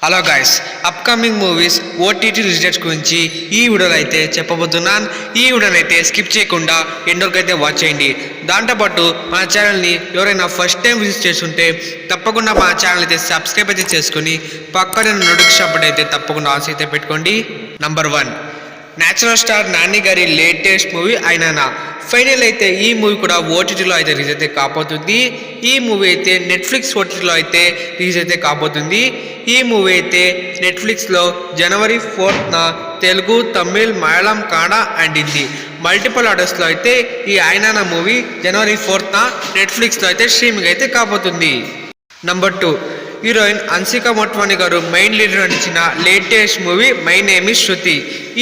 Hello guys, upcoming movies OTT releases గురించి ఈ వీడియోలో అయితే చెప్పబోతున్నాను. ఈ వీడియోని అయితే స్కిప్ చేయకుండా ఎండోకి అయితే వాచ్ చేయండి. దాంతోపాటు మన ఛానల్ని ఎవరైనా ఫస్ట్ టైం విజిట్ చేస్తుంటే తప్పకుండా మన ఛానల్ అయితే సబ్స్క్రైబ్ అయితే చేసుకొని పక్కన నోటిఫికేషన్ బటన్ అయితే తప్పకుండా ఆన్ అయితే పెట్టుకోండి. నంబర్ 1, నేచురల్ స్టార్ నాని గారి లేటెస్ట్ మూవీ అయినా ఫైనల్ అయితే ఈ మూవీ కూడా ఓటీటీలో అయితే రిలీజ్ అయితే కాబోతుంది. ఈ మూవీ అయితే నెట్ఫ్లిక్స్ ఓటీటీలో అయితే రిలీజ్ అయితే కాబోతుంది. ఈ మూవీ అయితే నెట్ఫ్లిక్స్లో జనవరి 4న తెలుగు, తమిళ్, మలయాళం, కన్నడ అండ్ హిందీ మల్టిపుల్ ఆర్డర్స్లో అయితే ఈ అయినా మూవీ జనవరి 4న నెట్ఫ్లిక్స్లో అయితే స్ట్రీమింగ్ అయితే కాబోతుంది. నంబర్ 2, హీరోయిన్ హన్సిక మోట్వాని గారు మెయిన్ లీడర్ నటించిన latest movie my name is Shruti.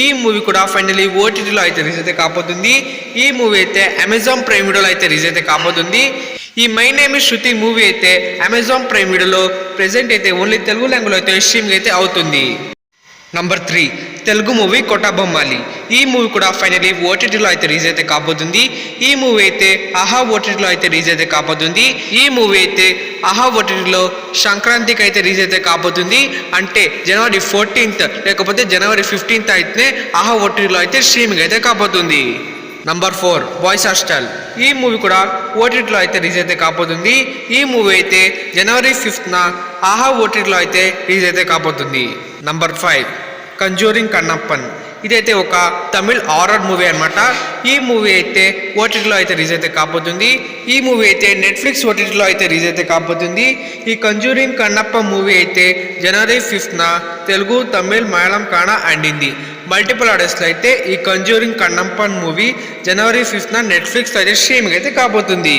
ఈ మూవీ కూడా ఫైనలీ ఓటీటీలో అయితే రిలీజ్ అయితే కాబోతుంది. ఈ మూవీ అయితే అమెజాన్ ప్రైమ్ వీడియోలో అయితే రిలీజ్ అయితే కాబోతుంది. ఈ my name is Shruti movie అయితే అమెజాన్ ప్రైమ్ వీడియోలో ప్రెజెంట్ అయితే ఓన్లీ తెలుగు లాంగ్వేజ్లో అయితే స్ట్రీమింగ్ అయితే అవుతుంది. Number 3, Telugu movie Kotabommali. ఈ మూవీ కూడా ఫైనలీ ఓటీటీలో అయితే రిలీజ్ అయితే కాబోతుంది. ఈ మూవీ అయితే ఆహా ఓటీటీలో అయితే రిలీజ్ అయితే కాబోతుంది. ఈ మూవీ అయితే ఆహా ఓటీటీలో సంక్రాంతికి అయితే రిలీజ్ అయితే కాబోతుంది. అంటే జనవరి 14th లేకపోతే జనవరి 15th అయితే ఆహా ఓటీటీలో అయితే స్ట్రీమింగ్ అయితే కాబోతుంది. Number 4, boys hostel. ఈ మూవీ కూడా ఓటీటీలో అయితే రిలీజ్ అయితే కాబోతుంది. ఈ మూవీ అయితే జనవరి 5th ఆహా ఓటీటీలో అయితే రిలీజ్ అయితే కాబోతుంది. Number 5, conjuring Kannappan. ఇదైతే ఒక తమిళ్ హారర్ మూవీ అనమాట. ఈ మూవీ అయితే ఓటీటీలో అయితే రిలీజ్ అయితే కాబోతుంది. ఈ మూవీ అయితే నెట్ఫ్లిక్స్ ఓటీటీలో అయితే రిలీజ్ అయితే కాబోతుంది. ఈ కంజూరింగ్ కన్నప్ప మూవీ అయితే జనవరి 5th Telugu, Tamil, Malayalam, Kannada and Hindi multiple ఆర్డర్స్లో అయితే ఈ కంజూరింగ్ కన్నప్పన్ మూవీ జనవరి 5th నెట్ఫ్లిక్స్లో అయితే స్ట్రీమింగ్ అయితే కాబోతుంది.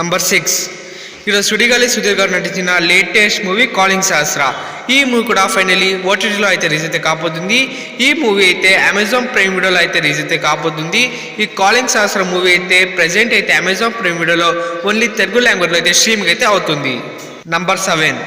నంబర్ 6, ఈరోజు సుడిగాలి సుధీర్ గారు నటించిన లేటెస్ట్ మూవీ కాలింగ్ శాస్త్ర. ఈ మూవీ కూడా ఫైనలీ ఓటీటీలో అయితే రిలీజ్ అయితే కాబోతుంది. ఈ మూవీ అయితే అమెజాన్ ప్రైమ్ వీడియోలో అయితే రిలీజ్ అయితే కాబోతుంది. ఈ కాలింగ్ శాస్త్ర మూవీ అయితే ప్రెజెంట్ అయితే అమెజాన్ ప్రైమ్ వీడియోలో ఓన్లీ తెలుగు లాంగ్వేజ్లో అయితే స్ట్రీమింగ్ అయితే అవుతుంది. నంబర్ 7,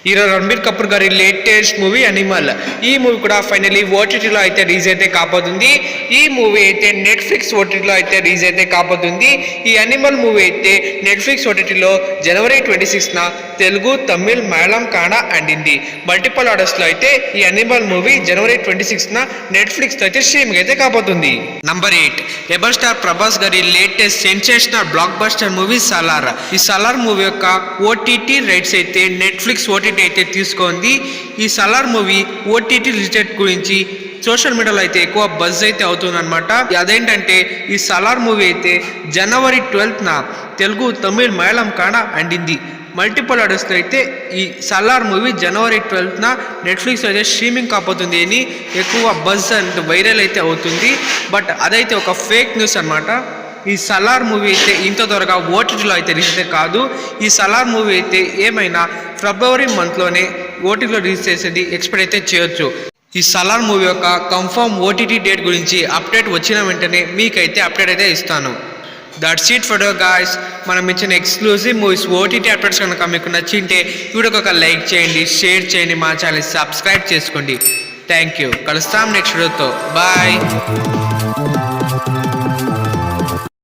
హీరో రణబీర్ కపూర్ గారి లేటెస్ట్ మూవీ అనిమల్. ఈ మూవీ కూడా ఫైనలీ ఓటీటీలో అయితే రిలీజ్ అయితే కాబోతుంది. ఈ మూవీ అయితే నెట్ఫ్లిక్స్ ఓటీటీలో అయితే రిలీజ్ అయితే కాబోతుంది. ఈ అనిమల్ మూవీ అయితే నెట్ఫ్లిక్స్ ఓటీటీలో జనవరి 26న తెలుగు, తమిళ్, మలయాళం, కన్నడ అండ్ హిందీ మల్టిపుల్ ఆర్డర్స్లో అయితే ఈ అనిమల్ మూవీ జనవరి 26న నెట్ఫ్లిక్స్లో అయితే స్ట్రీమింగ్ అయితే కాబోతుంది. నంబర్ 8, రెబల్ స్టార్ ప్రభాస్ గారి latest sensational block buster movie Salaar. ఈ సలార్ మూవీ యొక్క ఓటీటీ రైట్స్ అయితే నెట్ఫ్లిక్స్ ఓటీటీ అయితే తీసుకుంది. ఈ సలార్ మూవీ ఓటీటీ రిలీజ్ గురించి సోషల్ మీడియాలో అయితే ఎక్కువ బజ్ అయితే అవుతుందన్నమాట. అదేంటంటే ఈ సలార్ మూవీ అయితే జనవరి 12న తెలుగు, తమిళ్, మలయాళం, కన్నడ అండ్ హిందీ మల్టిపుల్ ఆర్డర్స్లో అయితే ఈ సలార్ మూవీ జనవరి 12న నెట్ఫ్లిక్స్ అయితే స్ట్రీమింగ్ కాబోతుంది అని ఎక్కువ బజ్ అండ్ వైరల్ అయితే అవుతుంది. బట్ అదైతే ఒక ఫేక్ న్యూస్ అనమాట. ఈ సలార్ మూవీ అయితే ఇంత త్వరగా ఓటీటీలో అయితే రిలీజ్ కాదు. ఈ సలార్ మూవీ అయితే ఏమైనా ఫిబ్రవరి మంత్లోనే ఓటీటీలో రిలీజ్ చేసేది ఎక్స్పెక్ట్ అయితే చేయొచ్చు. ఈ సలార్ మూవీ యొక్క కన్ఫర్మ్ ఓటీటీ డేట్ గురించి అప్డేట్ వచ్చిన వెంటనే మీకైతే అప్డేట్ అయితే ఇస్తాను. That's it for guys. మనం ఇచ్చిన ఎక్స్క్లూజివ్ మూవీస్ ఓటీటీ అప్డేట్స్ కనుక మీకు నచ్చింటే వీడియోకి ఒక లైక్ చేయండి, షేర్ చేయండి, మా ఛానల్ సబ్స్క్రైబ్ చేసుకోండి. Thank you. కలుస్తాం నెక్స్ట్ వీడియోతో. బాయ్.